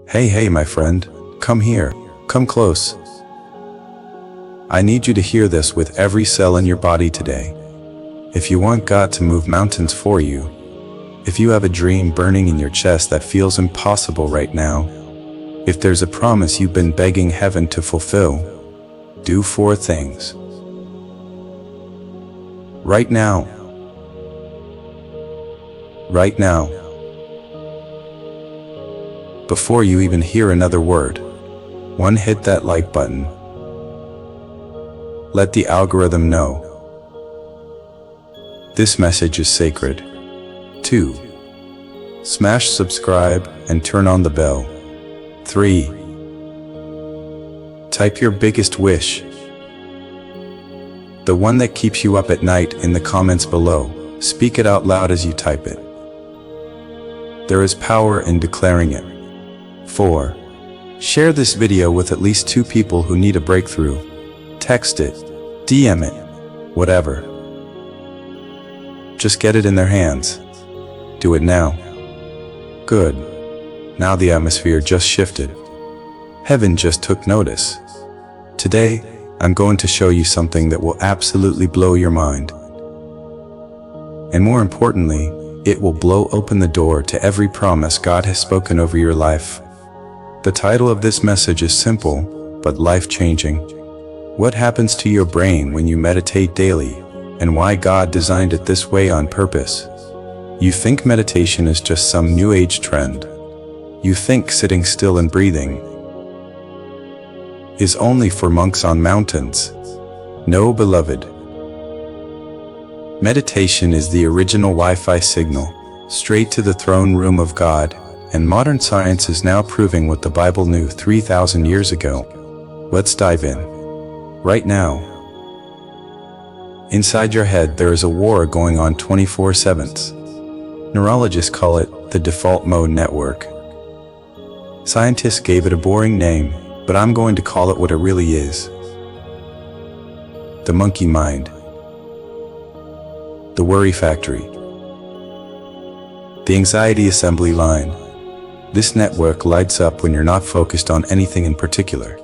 Hey, my friend, come here, come close. I need you to hear this with every cell in your body today. If you want God to move mountains for you, if you have a dream burning in your chest that feels impossible right now, if there's a promise you've been begging heaven to fulfill, do 4 things. Right now. Right now. Before you even hear another word. 1. Hit that like button. Let the algorithm know this message is sacred. 2. Smash subscribe and turn on the bell. 3. Type your biggest wish. The one that keeps you up at night in the comments below. Speak it out loud as you type it. There is power in declaring it. 4. Share this video with at least 2 people who need a breakthrough. Text it, DM it, whatever. Just get it in their hands. Do it now. Good. Now the atmosphere just shifted. Heaven just took notice. Today, I'm going to show you something that will absolutely blow your mind. And more importantly, it will blow open the door to every promise God has spoken over your life. The title of this message is simple, but life-changing. What happens to your brain when you meditate daily, and why God designed it this way on purpose? You think meditation is just some new age trend. You think sitting still and breathing is only for monks on mountains. No, beloved. Meditation is the original Wi-Fi signal, straight to the throne room of God, and modern science is now proving what the Bible knew 3,000 years ago. Let's dive in. Right now. Inside your head there is a war going on 24/7. Neurologists call it the default mode network. Scientists gave it a boring name, but I'm going to call it what it really is. The monkey mind. The worry factory. The anxiety assembly line. This network lights up when you're not focused on anything in particular.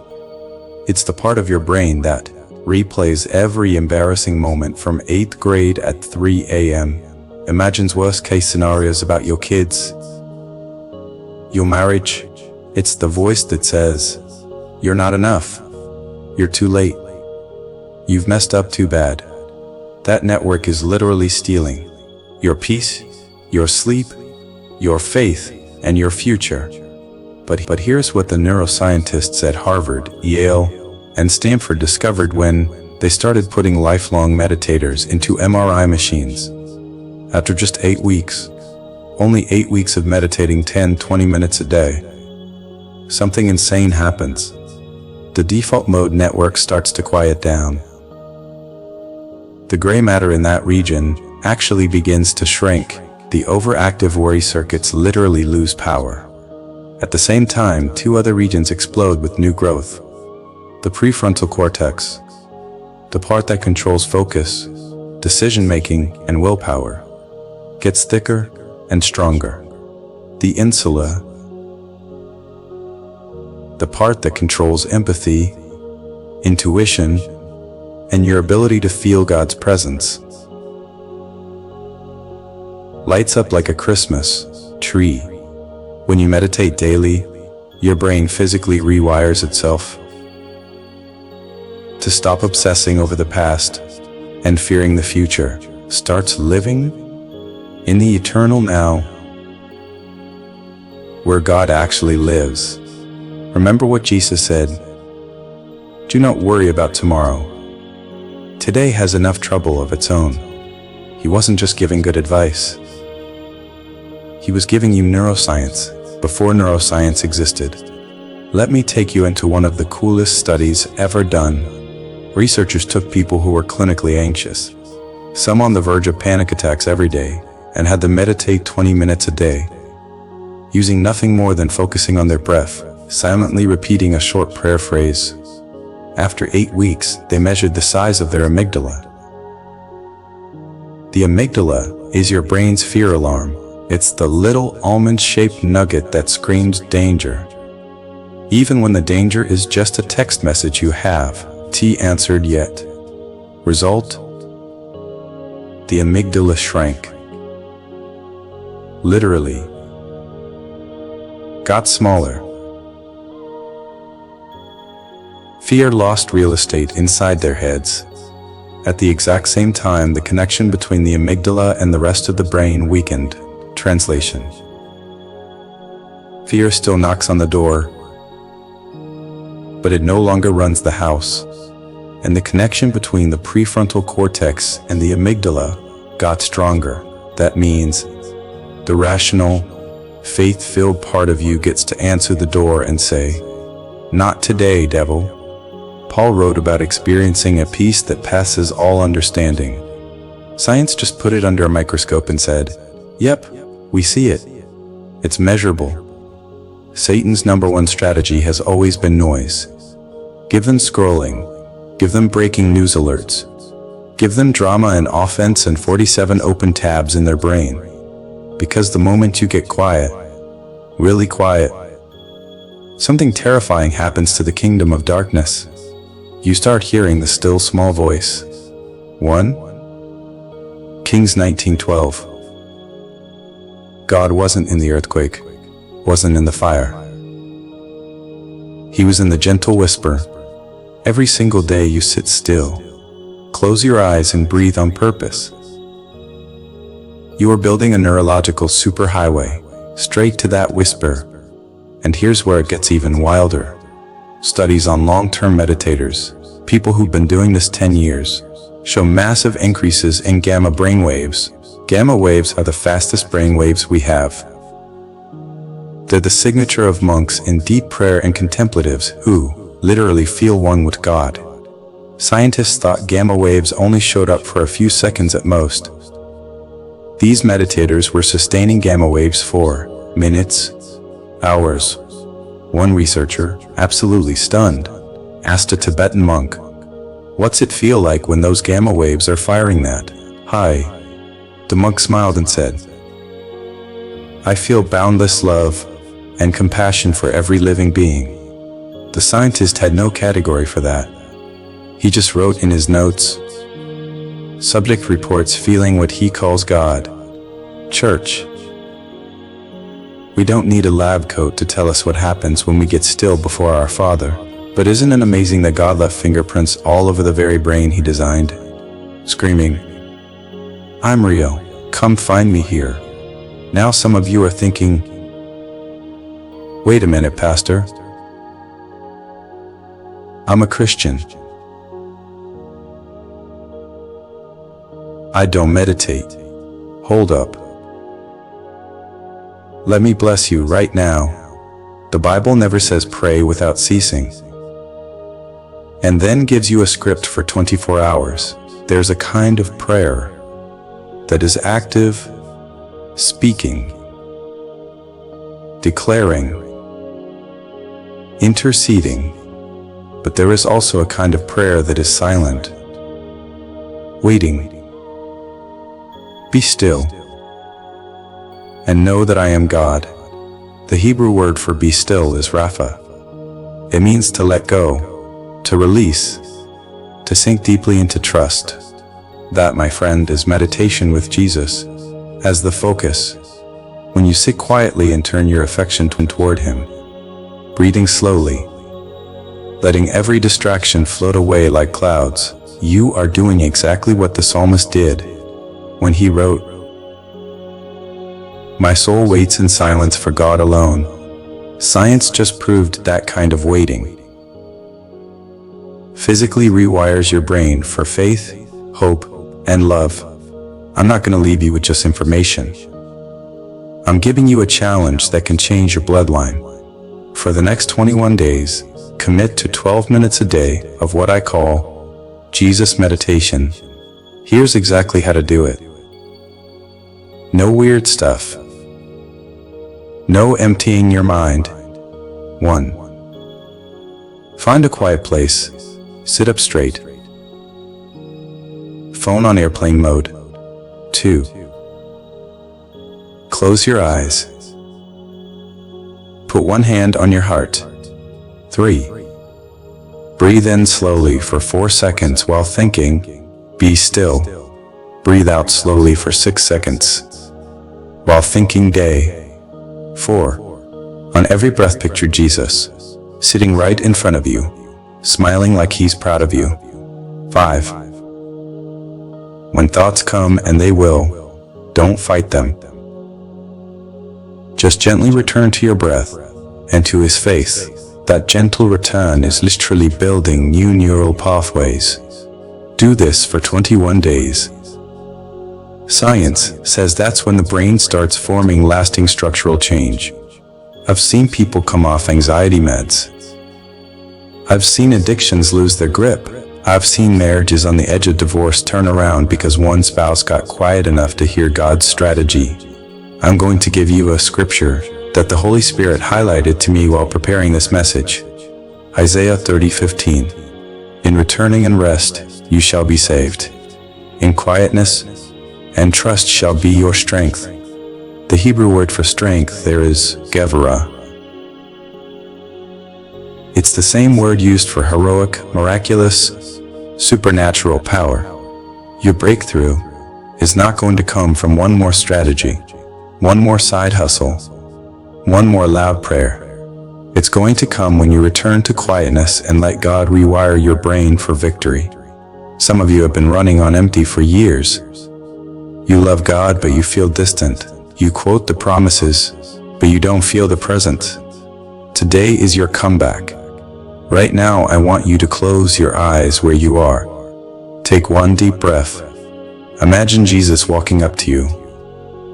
It's the part of your brain that replays every embarrassing moment from 8th grade at 3 a.m., imagines worst-case scenarios about your kids, your marriage. It's the voice that says, "You're not enough. You're too late. You've messed up too bad." That network is literally stealing your peace, your sleep, your faith, and your future. But here's what the neuroscientists at Harvard, Yale, and Stanford discovered when they started putting lifelong meditators into MRI machines. After just 8 weeks, only 8 weeks of meditating 10-20 minutes a day, something insane happens. The default mode network starts to quiet down. The gray matter in that region actually begins to shrink. The overactive worry circuits literally lose power. At the same time, 2 other regions explode with new growth. The prefrontal cortex, the part that controls focus, decision-making, and willpower, gets thicker and stronger. The insula, the part that controls empathy, intuition, and your ability to feel God's presence, lights up like a Christmas tree. When you meditate daily, your brain physically rewires itself to stop obsessing over the past and fearing the future, starts living in the eternal now, where God actually lives. Remember what Jesus said, "Do not worry about tomorrow. Today has enough trouble of its own." He wasn't just giving good advice. He was giving you neuroscience before neuroscience existed. Let me take you into one of the coolest studies ever done. Researchers took people who were clinically anxious, some on the verge of panic attacks every day, and had them meditate 20 minutes a day, using nothing more than focusing on their breath, silently repeating a short prayer phrase. After 8 weeks, they measured the size of their amygdala. The amygdala is your brain's fear alarm. It's the little almond-shaped nugget that screams danger Even when the danger is just a text message you have answered yet. Result? The amygdala shrank. Literally. Got smaller. Fear lost real estate inside their heads. At the exact same time, the connection between the amygdala and the rest of the brain weakened. Translation. Fear still knocks on the door, but it no longer runs the house. And the connection between the prefrontal cortex and the amygdala got stronger. That means the rational, faith-filled part of you gets to answer the door and say, "Not today, devil." Paul wrote about experiencing a peace that passes all understanding. Science just put it under a microscope and said, "Yep, we see it. It's measurable." Satan's number one strategy has always been noise. Give them scrolling. Give them breaking news alerts. Give them drama and offense and 47 open tabs in their brain. Because the moment you get quiet, really quiet, something terrifying happens to the kingdom of darkness. You start hearing the still small voice. 1 Kings 19:12. God wasn't in the earthquake, wasn't in the fire. He was in the gentle whisper. Every single day you sit still, close your eyes and breathe on purpose. You are building a neurological superhighway, straight to that whisper. And here's where it gets even wilder. Studies on long-term meditators, people who've been doing this 10 years, show massive increases in gamma brainwaves. Gamma waves are the fastest brainwaves we have. They're the signature of monks in deep prayer and contemplatives who literally feel one with God. Scientists thought gamma waves only showed up for a few seconds at most. These meditators were sustaining gamma waves for minutes, hours. One researcher, absolutely stunned, asked a Tibetan monk, "What's it feel like when those gamma waves are firing that high?" The monk smiled and said, "I feel boundless love and compassion for every living being." The scientist had no category for that. He just wrote in his notes, "Subject reports feeling what he calls God." Church. We don't need a lab coat to tell us what happens when we get still before our Father. But isn't it amazing that God left fingerprints all over the very brain He designed? Screaming, "I'm real, come find me here." Now some of you are thinking, "Wait a minute, Pastor. I'm a Christian. I don't meditate." Hold up. Let me bless you right now. The Bible never says pray without ceasing, and then gives you a script for 24 hours. There's a kind of prayer that is active, speaking, declaring, interceding. But there is also a kind of prayer that is silent, waiting. Be still and know that I am God. The Hebrew word for be still is rapha. It means to let go, to release, to sink deeply into trust. That, my friend, is meditation with Jesus as the focus. When you sit quietly and turn your affection toward Him, breathing slowly, letting every distraction float away like clouds, you are doing exactly what the psalmist did when he wrote, "My soul waits in silence for God alone." Science just proved that kind of waiting physically rewires your brain for faith, hope, and love. I'm not going to leave you with just information. I'm giving you a challenge that can change your bloodline. For the next 21 days, commit to 12 minutes a day of what I call Jesus meditation. Here's exactly how to do it. No weird stuff. No emptying your mind. 1. Find a quiet place. Sit up straight. Phone on airplane mode. 2. Close your eyes. Put one hand on your heart. 3. Breathe in slowly for 4 seconds while thinking. Be still. Breathe out slowly for 6 seconds while thinking. Day 4. On every breath, picture Jesus sitting right in front of you, smiling like he's proud of you. 5. When thoughts come, and they will, don't fight them. Just gently return to your breath and to his face. That gentle return is literally building new neural pathways. Do this for 21 days. Science says that's when the brain starts forming lasting structural change. I've seen people come off anxiety meds. I've seen addictions lose their grip. I've seen marriages on the edge of divorce turn around because one spouse got quiet enough to hear God's strategy. I'm going to give you a scripture that the Holy Spirit highlighted to me while preparing this message. Isaiah 30:15. In returning and rest, you shall be saved. In quietness and trust shall be your strength. The Hebrew word for strength there is gevurah. It's the same word used for heroic, miraculous, supernatural power. Your breakthrough is not going to come from one more strategy, one more side hustle, one more loud prayer. It's going to come when you return to quietness and let God rewire your brain for victory. Some of you have been running on empty for years. You love God, but you feel distant. You quote the promises, but you don't feel the present. Today is your comeback. Right now, I want you to close your eyes where you are. Take one deep breath. Imagine Jesus walking up to you,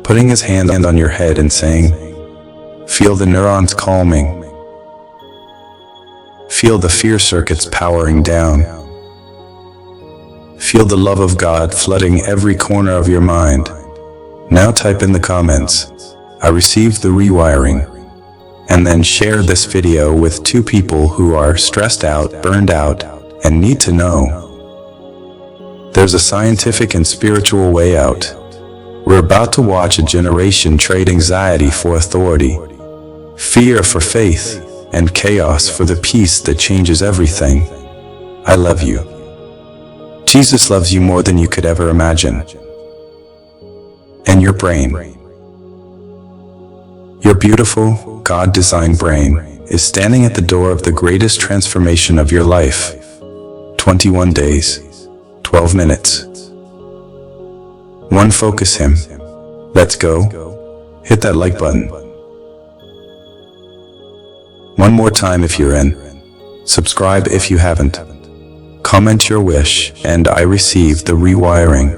putting his hand on your head and saying, feel the neurons calming. Feel the fear circuits powering down. Feel the love of God flooding every corner of your mind. Now type in the comments, I received the rewiring. And then share this video with 2 people who are stressed out, burned out, and need to know. There's a scientific and spiritual way out. We're about to watch a generation trade anxiety for authority, fear for faith, and chaos for the peace that changes everything. I love you. Jesus loves you more than you could ever imagine. And your brain, your beautiful, God-designed brain, is standing at the door of the greatest transformation of your life. 21 days, 12 minutes. One focus him. Let's go. Hit that like button. One more time if you're in. Subscribe if you haven't. Comment your wish, and I received the rewiring.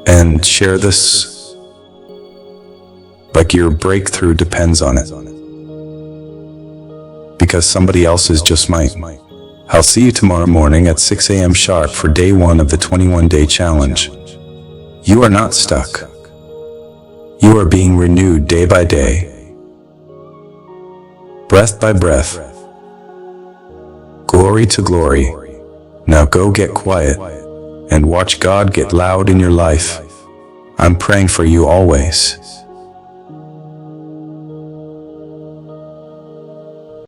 And share this like your breakthrough depends on it. Because somebody else's just might. I'll see you tomorrow morning at 6 a.m. sharp for day 1 of the 21-day challenge. You are not stuck. You are being renewed day by day, breath by breath, glory to glory. Now go get quiet and watch God get loud in your life. I'm praying for you always.